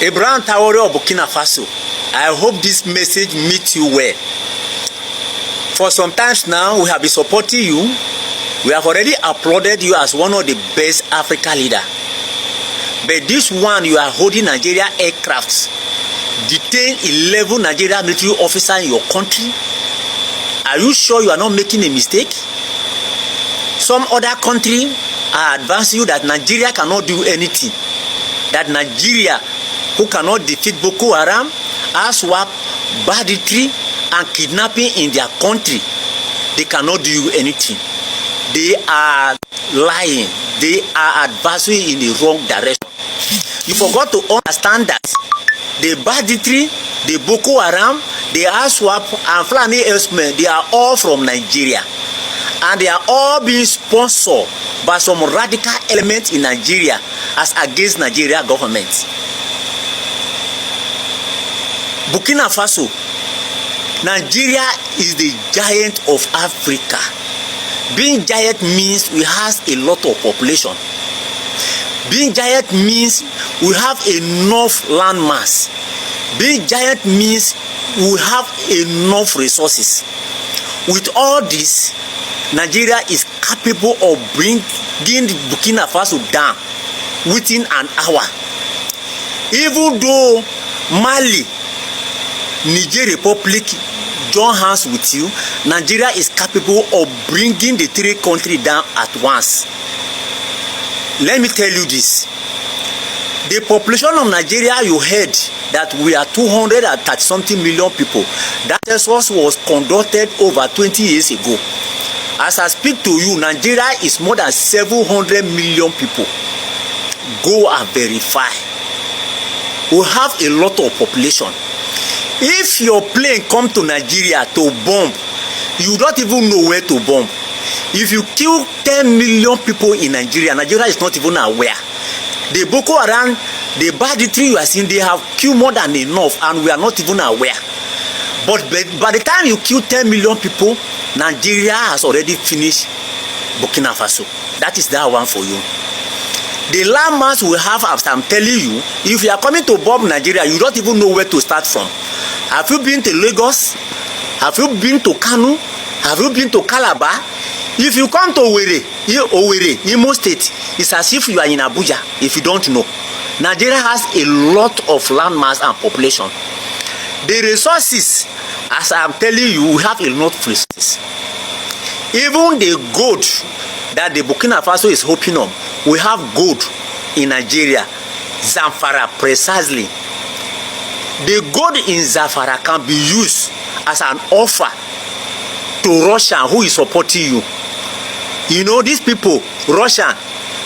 Ibrahim Traore of Burkina Faso, I hope this message meets you well. For some times now, we have been supporting you. We have already applauded you as one of the best African leaders. But this one, you are holding Nigeria aircrafts, detain 11 Nigerian military officers in your country. Are you sure you are not making a mistake? Some other country are advancing you that Nigeria cannot do anything. That Nigeria, who cannot defeat Boko Haram, swap, banditry, and kidnapping in their country, they cannot do anything. They are lying. They are advancing in the wrong direction. You forgot to understand that the banditry, the Boko Haram, the swap, and Fulani elsewhere, they are all from Nigeria. And they are all being sponsored by some radical elements in Nigeria as against Nigeria government. Burkina Faso, Nigeria is the giant of Africa. Being giant means we have a lot of population. Being giant means we have enough land mass. Being giant means we have enough resources. With all this, Nigeria is capable of bringing Burkina Faso down within an hour. Even though Mali, Niger Republic join hands with you, Nigeria is capable of bringing the three countries down at once. Let me tell you this. The population of Nigeria, you heard that we are 230 something million people. That census was conducted over 20 years ago. As I speak to you, Nigeria is more than 700 million people. Go and verify. We have a lot of population. If your plane come to Nigeria to bomb, you don't even know where to bomb. If you kill 10 million people in Nigeria, Nigeria is not even aware. The Boko Haram, the banditry you are seeing, they have killed more than enough, and we are not even aware. But by the time you kill 10 million people, Nigeria has already finished Burkina Faso. That is that one for you. The land mass we have, as I'm telling you, if you are coming to bomb Nigeria, you don't even know where to start from. Have you been to Lagos? Have you been to Kano? Have you been to Calabar? If you come to Owerri, Imo State, it's as if you are in Abuja, if you don't know. Nigeria has a lot of land mass and population. The resources, as I'm telling you, we have a lot of resources. Even the gold that the Burkina Faso is hoping on, we have gold in Nigeria, Zamfara precisely. The gold in Zamfara can be used as an offer to Russia, who is supporting you. You know, these people, Russia,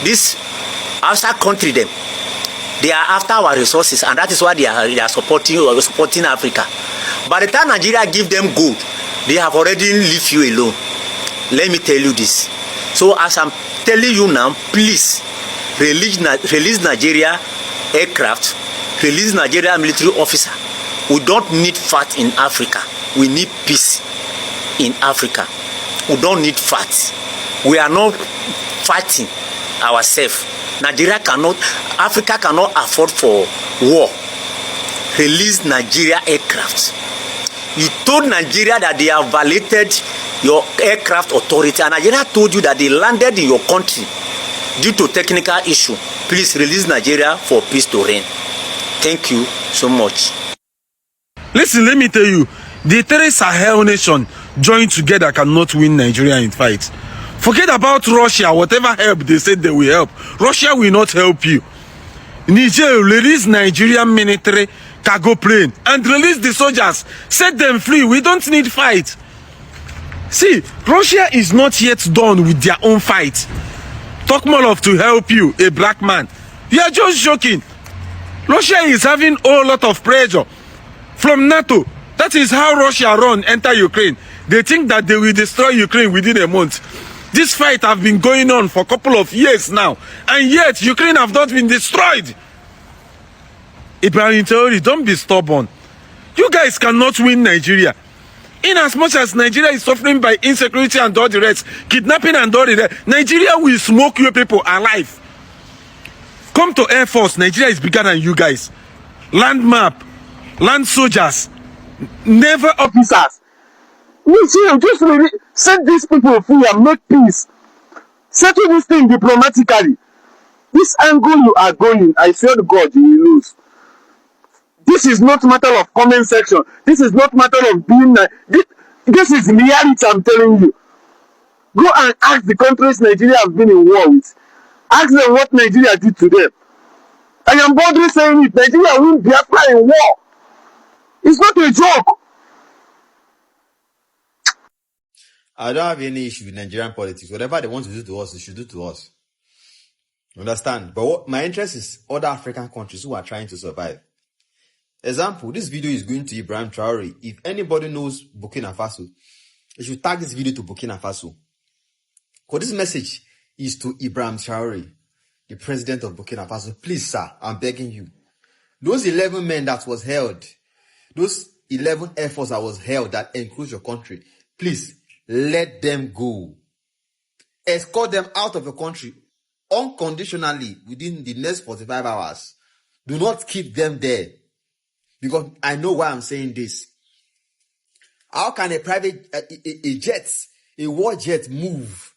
this outside country, them, they are after our resources, and that is why they are supporting Africa. By the time Nigeria give them gold, they have already left you alone. Let me tell you this. So as I'm telling you now, please release Nigeria aircraft, release Nigeria military officer. We don't need fight in Africa. We need peace in Africa. We don't need fight. We are not fighting ourselves. Nigeria cannot, Africa cannot afford for war. Release Nigeria aircraft. You told Nigeria that they have violated your aircraft authority, and Nigeria told you that they landed in your country due to technical issue. Please release Nigeria for peace to reign. Thank you so much. Listen, let me tell you, the three Sahel nations joined together cannot win Nigeria in fight. Forget about Russia. Whatever help they said they will help, Russia will not help you. Niger, release Nigerian military cargo plane and release the soldiers. Set them free. We don't need fight. See, Russia is not yet done with their own fight. Talk more of to help you, a black man. You are just joking. Russia is having a whole lot of pressure from NATO. That is how Russia enter Ukraine. They think that they will destroy Ukraine within a month. This fight have been going on for a couple of years now, and yet Ukraine have not been destroyed. Ibrahim Traore, don't be stubborn. You guys cannot win Nigeria. In as much as Nigeria is suffering by insecurity and all the rest, kidnapping and all the rest, Nigeria will smoke you people alive. Come to Air Force. Nigeria is bigger than you guys. land map, land soldiers, naval officers. We see, just set these people free and make peace. Settle this thing diplomatically. This angle you are going, I swear to God, you will lose. This is not matter of comment section. This is not matter of being. This is reality, I'm telling you. Go and ask the countries Nigeria has been in war with. Ask them what Nigeria did to them. I am boldly saying it. Nigeria will Biafra in war. It's not a joke. I don't have any issue with Nigerian politics. Whatever they want to do to us, they should do to us. Understand? But what my interest is other African countries who are trying to survive. Example, this video is going to Ibrahim Traore. If anybody knows Burkina Faso, you should tag this video to Burkina Faso. Because this message is to Ibrahim Traore, the president of Burkina Faso. Please, sir, I'm begging you. Those 11 men that was held, those 11 Air Force that was held that enclosed your country, please, let them go. Escort them out of the country unconditionally within the next 45 hours. Do not keep them there. Because I know why I'm saying this. How can a private, a war jet move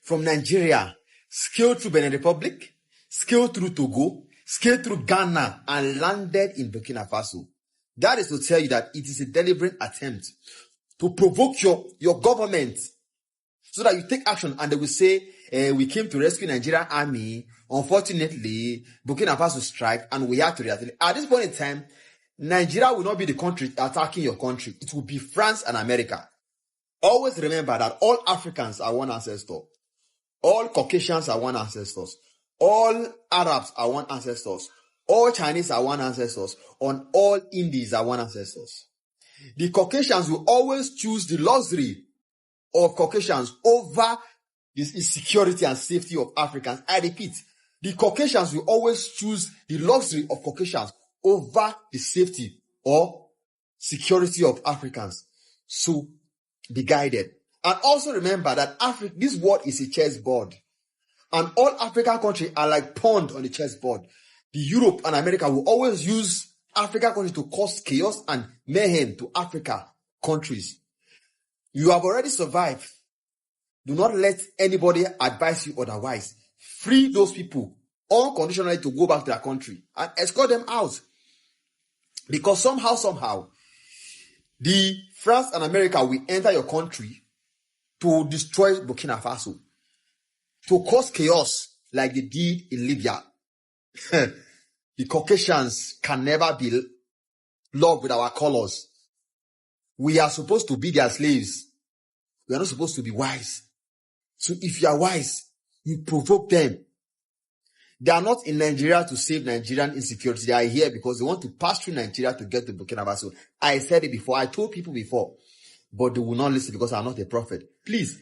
from Nigeria, scale through Benin Republic, scale through Togo, scale through Ghana, and landed in Burkina Faso? That is to tell you that it is a deliberate attempt to provoke your government so that you take action and they will say, we came to rescue Nigerian army. Unfortunately, Burkina Faso strike and we have to react. At this point in time, Nigeria will not be the country attacking your country. It will be France and America. Always remember that all Africans are one ancestor. All Caucasians are one ancestors. All Arabs are one ancestors. All Chinese are one ancestors. And all Indies are one ancestors. The Caucasians will always choose the luxury of Caucasians over the security and safety of Africans. I repeat, the Caucasians will always choose the luxury of Caucasians over the safety or security of Africans. So be guided. And also remember that this world is a chessboard. And all African countries are like pawns on the chessboard. The Europe and America will always use African countries to cause chaos and mayhem to Africa countries. You have already survived. Do not let anybody advise you otherwise. Free those people unconditionally to go back to their country and escort them out. Because somehow, the France and America will enter your country to destroy Burkina Faso, to cause chaos like they did in Libya. The Caucasians can never be loved with our colors. We are supposed to be their slaves. We are not supposed to be wise. So if you are wise, you provoke them. They are not in Nigeria to save Nigerian insecurity. They are here because they want to pass through Nigeria to get to Burkina Faso. I said it before. I told people before. But they will not listen because I'm not a prophet. Please,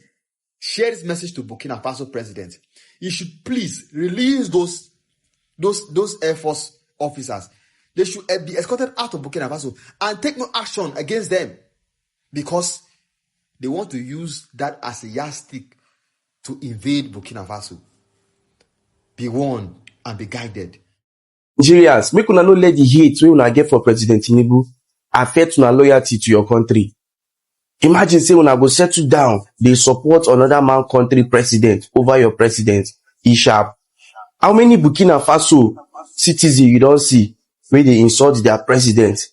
share this message to Burkina Faso president. You should please release those Air Force officers. They should be escorted out of Burkina Faso and take no action against them because they want to use that as a yardstick to invade Burkina Faso. Be warned and be guided. Nigerians, make una no let the hate wey una get for President Tinubu affect una loyalty to your country. Imagine say una go settle down, dey support another man country president over your president, sharp. How many Burkina Faso citizens you don see wey dey insult their president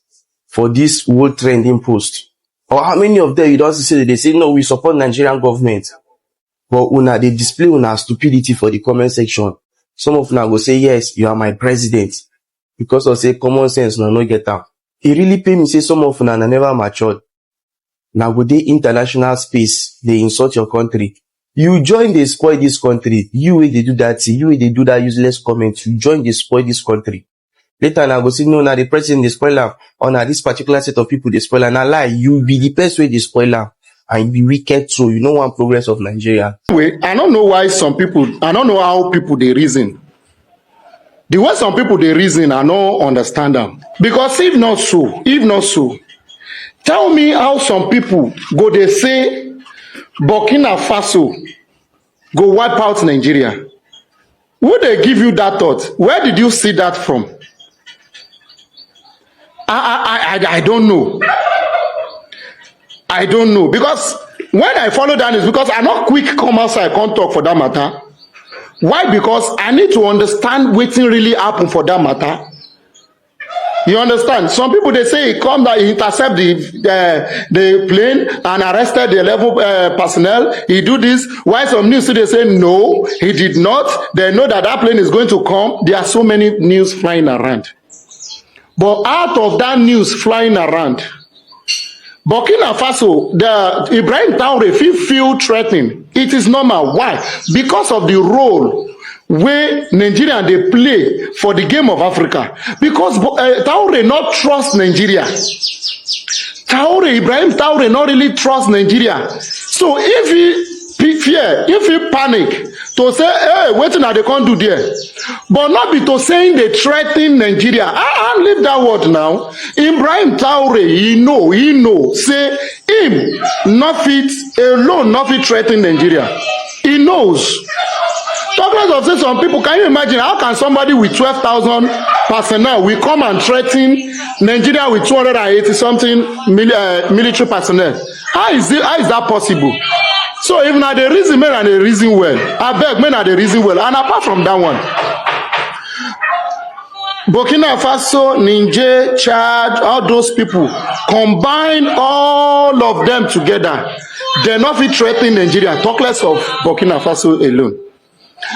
for this whole trending post? Or how many of them you don see say they say no, we support Nigerian government? But una dey display una stupidity for the comment section. Some of una go say, yes, you are my president. Because of say common sense, una no get am. E really pain me say some of una never matured. Now go dey international space, they insult your country. You join, they spoil this country. You wey dey do that thing, you wey dey do that useless comment, you join, they spoil this country. Later now go say, no, now the president, they spoil am. Or now this particular set of people, they spoil am. Now lie, you be the person wey they spoil am. And you be wicked too. You know one progress of Nigeria. Anyway, I don't know why I don't know how people they reason. The way some people they reason, I don't understand them. Because if not so, tell me how some people go they say Burkina Faso go wipe out Nigeria. Who they give you that thought? Where did you see that from? I don't know. I don't know, because when I follow that is because I not quick come outside, can't talk for that matter. Why? Because I need to understand what really happened for that matter. You understand? Some people, they say he come that he intercept the plane and arrested the level personnel. He do this. Why some news they say no, he did not. They know that that plane is going to come. There are so many news flying around. But out of that news flying around, Burkina Faso, the Ibrahim Traore feel threatening. It is normal. Why? Because of the role where Nigeria they play for the game of Africa. Because Traore not trust Nigeria. Ibrahim Traore not really trust Nigeria. So if he fear, if he panic to say, hey, waiting they can't do there, but not be to saying they threaten Nigeria. I leave that word now. Ibrahim Traore, he know, say him not fit alone, not fit threaten Nigeria. He knows. Talking of say some people, can you imagine how can somebody with 12,000 personnel will come and threaten Nigeria with 280 something military personnel? How is that possible? So if not the reason, men are the reason well. I beg, men are the reason well. And apart from that one, Burkina Faso, Niger, Chad, all those people, combine all of them together. They're not fit threatening Nigeria. Talk less of Burkina Faso alone.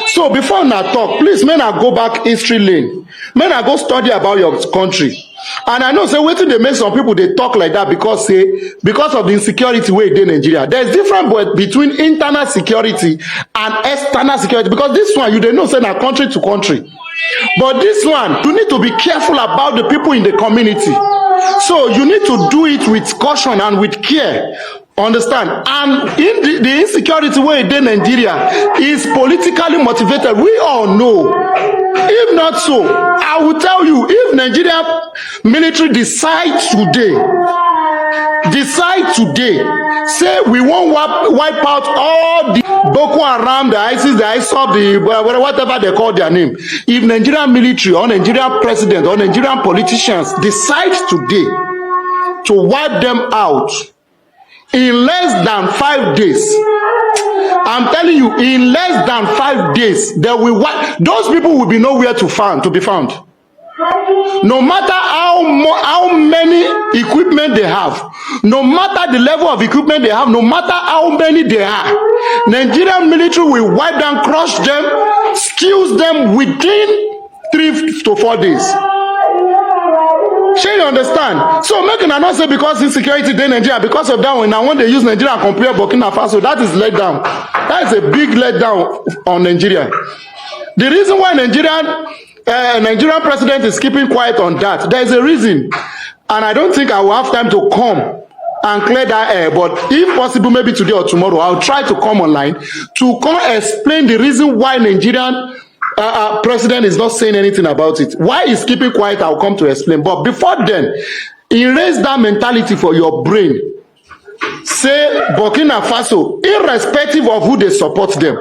So before now talk, please, men I go back history lane. Men I go study about your country. And I know say waiting they make some people they talk like that because of the insecurity way in Nigeria. There's difference between internal security and external security, because this one you they know say na country to country. But this one, you need to be careful about the people in the community. So you need to do it with caution and with care. Understand? And in the insecurity way in Nigeria is politically motivated. We all know. If not so, I will tell you, if Nigeria military decide today, say we won't wipe out all the Boko Haram, the ISIS, the ISOP, the whatever they call their name. If Nigerian military or Nigerian president or Nigerian politicians decide today to wipe them out in less than 5 days, I'm telling you, in less than 5 days, they will wipe. Those people will be nowhere to be found. No matter how many equipment they have, no matter the level of equipment they have, no matter how many they are, Nigerian military will wipe them, crush them, steal them within 3 to 4 days. Shall you understand? So making an answer because insecurity in Nigeria, because of that one, now when they use Nigeria and compare Burkina Faso, that is let down. That is a big letdown on Nigeria. The reason why Nigerian president is keeping quiet on that, there is a reason, and I don't think I will have time to come and clear that air. But if possible, maybe today or tomorrow, I'll try to come online to come explain the reason why Nigerian president is not saying anything about it. Why he's keeping quiet, I'll come to explain. But before then, erase that mentality for your brain. Say Burkina Faso, irrespective of who they support them,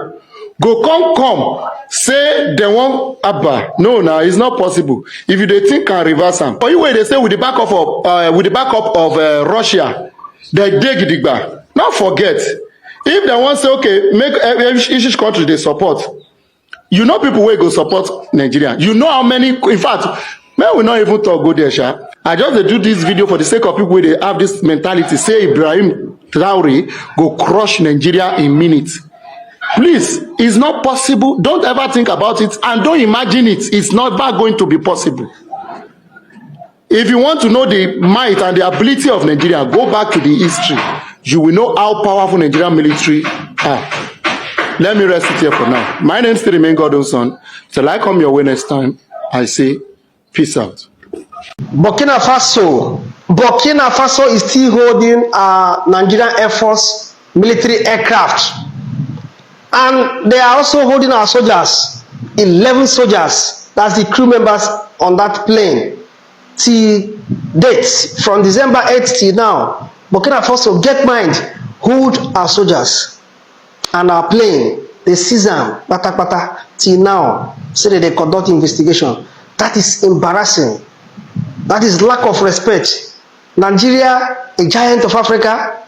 come say they want Abba. No, it's not possible. If you they think can reverse them, or you way they say with the backup of Russia, they dig digba. Now forget, if they want say okay, make each country they support. You know people will go support Nigeria. You know how many, in fact, may we not even talk go there, Sha. I just do this video for the sake of people where they have this mentality. Say Ibrahim Traore go crush Nigeria in minutes. Please, it's not possible. Don't ever think about it and don't imagine it. It's not going to be possible. If you want to know the might and the ability of Nigeria, go back to the history. You will know how powerful Nigerian military are. Let me rest it here for now. My name is still remain Gordon's son. Till I come your way next time, I say peace out. Burkina Faso is still holding Nigerian Air Force military aircraft. And they are also holding our soldiers, 11 soldiers. That's the crew members on that plane. Till date, from December 8th till now, Burkina Faso, get mind, hold our soldiers. And our plane, they seize them, till now, say that they conduct investigation. That is embarrassing. That is lack of respect. Nigeria, a giant of Africa,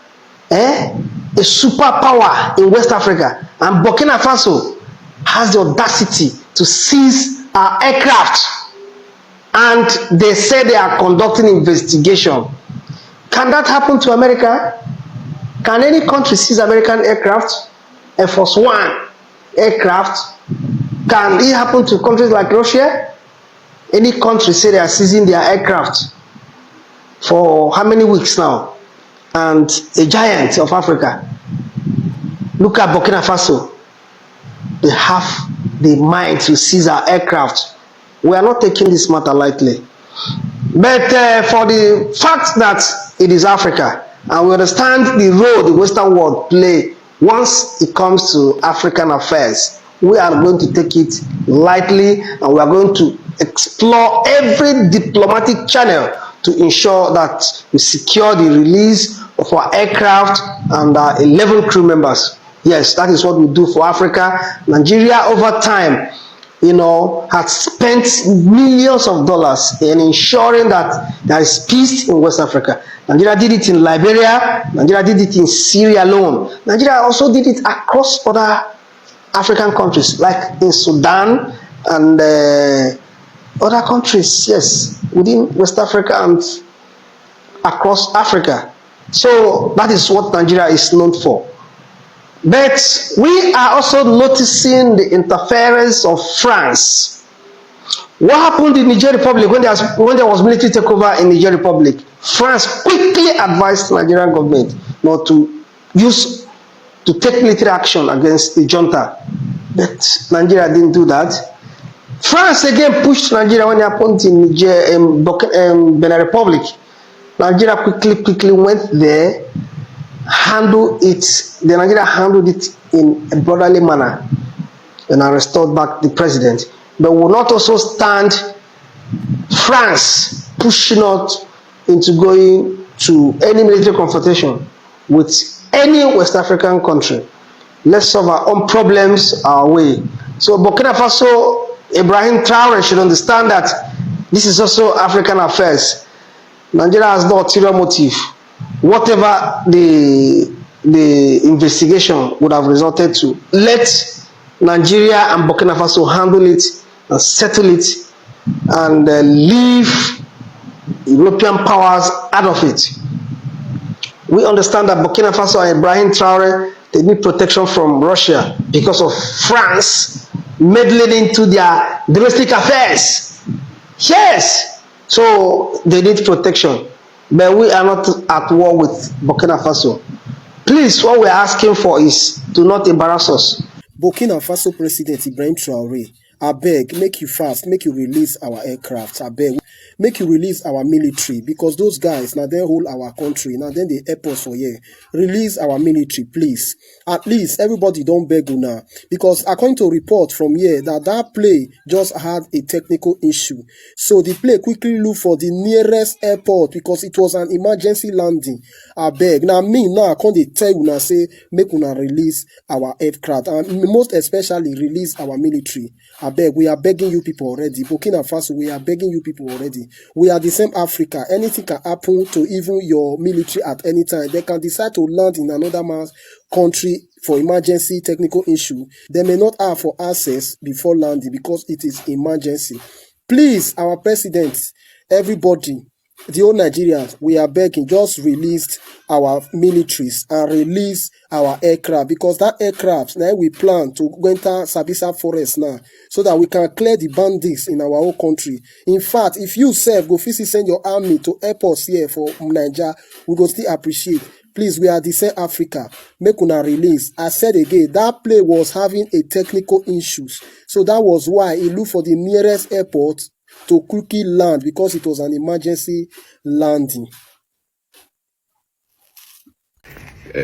a superpower in West Africa, and Burkina Faso has the audacity to seize our aircraft, and they say they are conducting investigation. Can that happen to America? Can any country seize American aircraft? Air Force One aircraft? Can it happen to countries like Russia? Any country say they are seizing their aircraft for how many weeks now? And a giant of Africa. Look at Burkina Faso. They have the mind to seize our aircraft. We are not taking this matter lightly. But for the fact that it is Africa, and we understand the role the Western world play once it comes to African affairs, we are going to take it lightly, and we are going to explore every diplomatic channel to ensure that we secure the release of our aircraft and our 11 crew members. Yes, that is what we do for Africa. Nigeria over time, has spent millions of dollars in ensuring that there is peace in West Africa. Nigeria did it in Liberia. Nigeria did it in Syria alone. Nigeria also did it across other African countries, like in Sudan and other countries, yes, within West Africa and across Africa. So that is what Nigeria is known for. But we are also noticing the interference of France. What happened in Niger Republic when there was military takeover in Niger Republic? France quickly advised the Nigerian government not to take military action against the junta. But Nigeria didn't do that. France again pushed Nigeria when it happened in Benin Republic. Nigeria quickly went there, Nigeria handled it in a brotherly manner, and I restored back the president. But we will not also stand France pushing us into going to any military confrontation with any West African country. Let's solve our own problems our way. So Burkina faso Ibrahim Traore should understand that this is also African affairs. Nigeria has no ulterior motive. Whatever the investigation would have resulted to, let Nigeria and Burkina Faso handle it and settle it, and leave European powers out of it. We understand that Burkina Faso and Ibrahim Traore, they need protection from Russia because of France meddling into their domestic affairs. Yes, so they need protection. But we are not at war with Burkina Faso. Please, what we're asking for is do not embarrass us. Burkina Faso President Ibrahim Traore, I beg, make you fast, make you release our aircraft. I beg, make you release our military, because those guys, now they hold our country, now then they help us for here. Release our military, please. At least everybody don't beg now, because according to report from here, that plane just had a technical issue. So the plane quickly looked for the nearest airport because it was an emergency landing. I beg. Now I can't tell you now, say, make una release our aircraft, and most especially release our military. I beg, we are begging you people already. Burkina Faso, we are begging you people already. We are the same Africa. Anything can happen to even your military at any time. They can decide to land in another man's country for emergency technical issue. They may not have for access before landing because it is emergency. Please, our president, everybody, the whole Nigerians, we are begging, just release our militaries and release our aircraft, because that aircraft, now we plan to enter Sabisa Forest now, so that we can clear the bandits in our own country. In fact, if you go physically send your army to help us here for Nigeria, we go still appreciate. Please, we are the same Africa. Make una release. I said again, that plane was having a technical issues. So that was why he looked for the nearest airport to quickly land, because it was an emergency landing.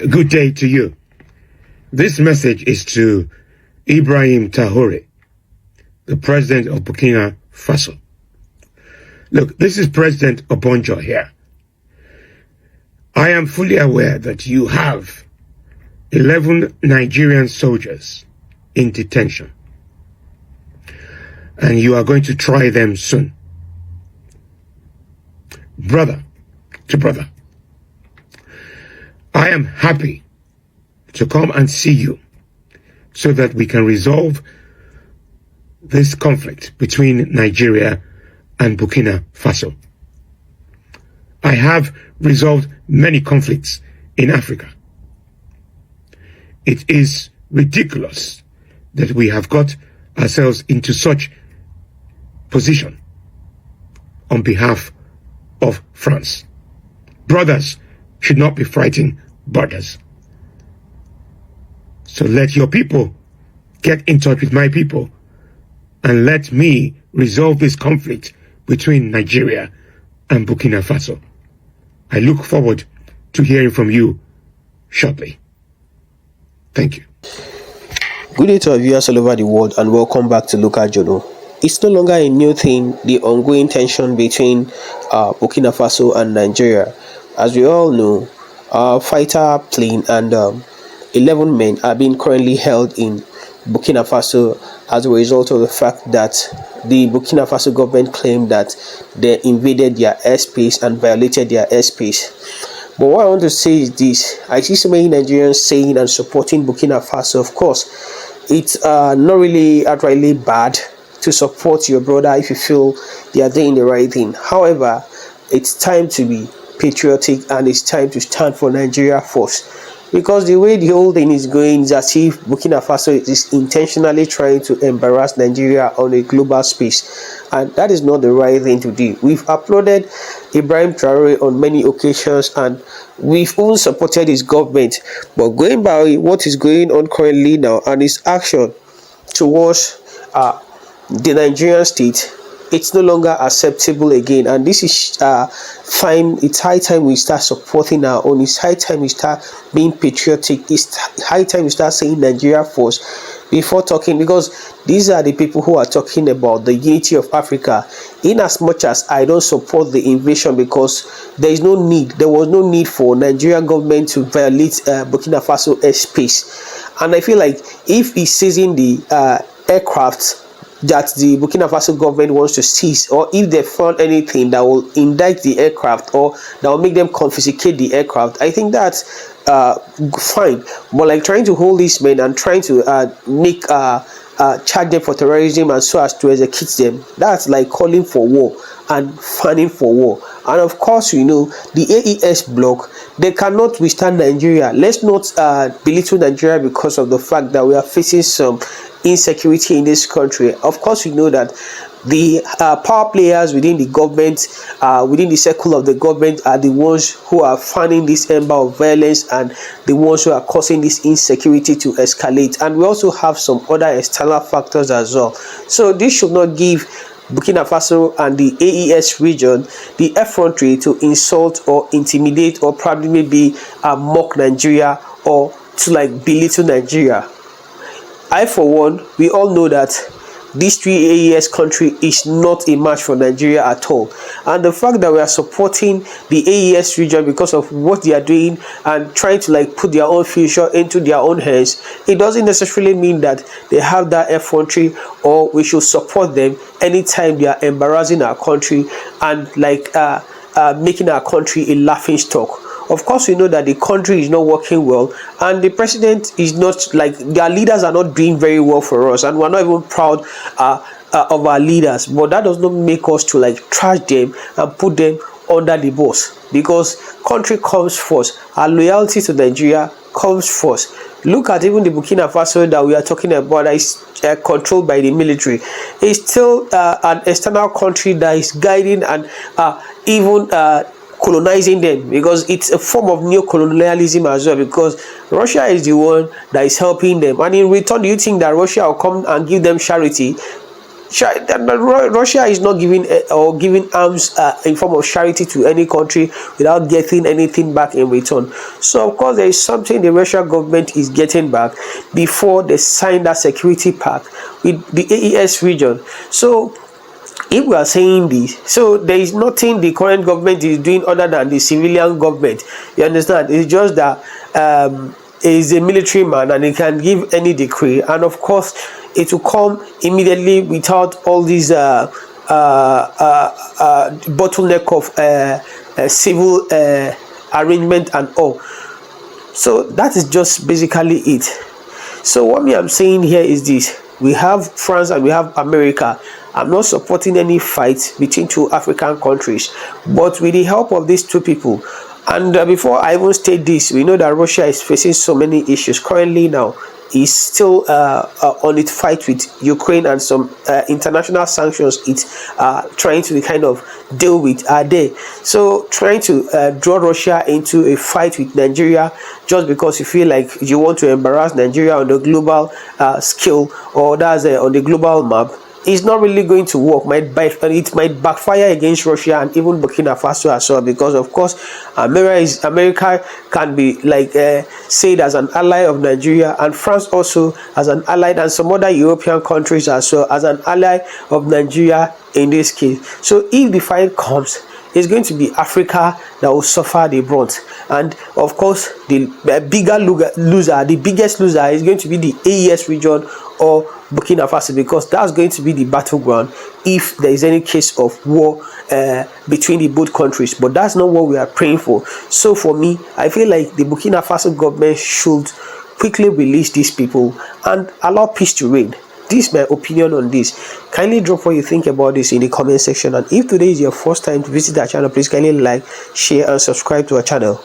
Good day to you. This message is to Ibrahim Traore, the president of Burkina Faso. Look, this is President Obonjo here. I am fully aware that you have 11 Nigerian soldiers in detention, and you are going to try them soon. brother to brother. I am happy to come and see you so that we can resolve this conflict between Nigeria and Burkina Faso. I have resolved many conflicts in Africa. It is ridiculous that we have got ourselves into such position on behalf of France. Brothers should not be fighting brothers. So let your people get in touch with my people and let me resolve this conflict between Nigeria and Burkina Faso. I look forward to hearing from you shortly. Thank you. Good day to our viewers all over the world and welcome back to Local Journal. It's no longer a new thing, the ongoing tension between Burkina Faso and Nigeria. As we all know, fighter plane and 11 men are being currently held in Burkina Faso as a result of the fact that the Burkina Faso government claimed that they invaded their airspace and violated their airspace. But what I want to say is this: I see so many Nigerians saying and supporting Burkina Faso. Of course, it's not really outrightly bad to support your brother if you feel they are doing the right thing. However, it's time to be patriotic and it's time to stand for Nigeria first. Because the way the whole thing is going is as if Burkina Faso is intentionally trying to embarrass Nigeria on a global space. And that is not the right thing to do. We've applauded Ibrahim Traore on many occasions and we've all supported his government. But going by what is going on currently now and his action towards the Nigerian state, it's no longer acceptable again, and this is time. It's high time we start supporting our own. It's high time we start being patriotic. It's high time we start saying Nigeria first before talking, because these are the people who are talking about the unity of Africa. In as much as I don't support the invasion, because there was no need for Nigerian government to violate Burkina Faso airspace, and I feel like if he's seizing the aircraft that the Burkina Faso government wants to seize, or if they found anything that will indict the aircraft or that will make them confiscate the aircraft, I think that's fine. But like trying to hold these men and trying to charge them for terrorism and so as to execute them, that's like calling for war and fanning for war. And of course, you know, the AES bloc, they cannot withstand Nigeria. Let's not belittle Nigeria because of the fact that we are facing some insecurity in this country. Of course, we know that the power players within the government, within the circle of the government, are the ones who are fanning this ember of violence and the ones who are causing this insecurity to escalate. And we also have some other external factors as well. So this should not give Burkina Faso and the AES region the effrontery to insult or intimidate or probably maybe mock Nigeria or to like belittle Nigeria. I, for one, we all know that these three AES country is not a match for Nigeria at all. And the fact that we are supporting the AES region because of what they are doing and trying to like put their own future into their own hands, it doesn't necessarily mean that they have that effrontery or we should support them anytime they are embarrassing our country and like making our country a laughing stock. Of course, we know that the country is not working well and the president is not, like, their leaders are not doing very well for us, and we're not even proud of our leaders. But that does not make us to like trash them and put them under the bus, because country comes first. Our loyalty to Nigeria comes first. Look at even the Burkina Faso that we are talking about that is controlled by the military. It's still an external country that is guiding and even colonizing them, because it's a form of neo-colonialism as well, because Russia is the one that is helping them, and in return, do you think that Russia will come and give them charity? Russia is not giving or giving arms in form of charity to any country without getting anything back in return. So of course there is something the Russian government is getting back before they sign that security pact with the AES region. So if we are saying this, so there is nothing the current government is doing other than the civilian government. You understand? It's just that is a military man and he can give any decree, and of course it will come immediately without all these bottleneck of civil arrangement and all. So that is just basically it. So what I'm saying here is this: we have France and we have America. I'm not supporting any fight between two African countries, but with the help of these two people. And before I even state this, we know that Russia is facing so many issues currently now. Is still on its fight with Ukraine, and some international sanctions it's trying to kind of deal with are there. So trying to draw Russia into a fight with Nigeria just because you feel like you want to embarrass Nigeria on the global scale, or that's on the global map, is not really going to work. It might backfire against Russia and even Burkina Faso as well, because of course America can be like said as an ally of Nigeria, and France also as an ally, and some other European countries as well as an ally of Nigeria in this case. So if the fight comes, it's going to be Africa that will suffer the brunt, and of course the biggest loser is going to be the AES region or Burkina Faso, because that's going to be the battleground if there is any case of war between the both countries. But that's not what we are praying for. So for me, I feel like the Burkina Faso government should quickly release these people and allow peace to reign. This is my opinion on this. Kindly drop what you think about this in the comment section, and if today is your first time to visit our channel, please kindly like, share and subscribe to our channel.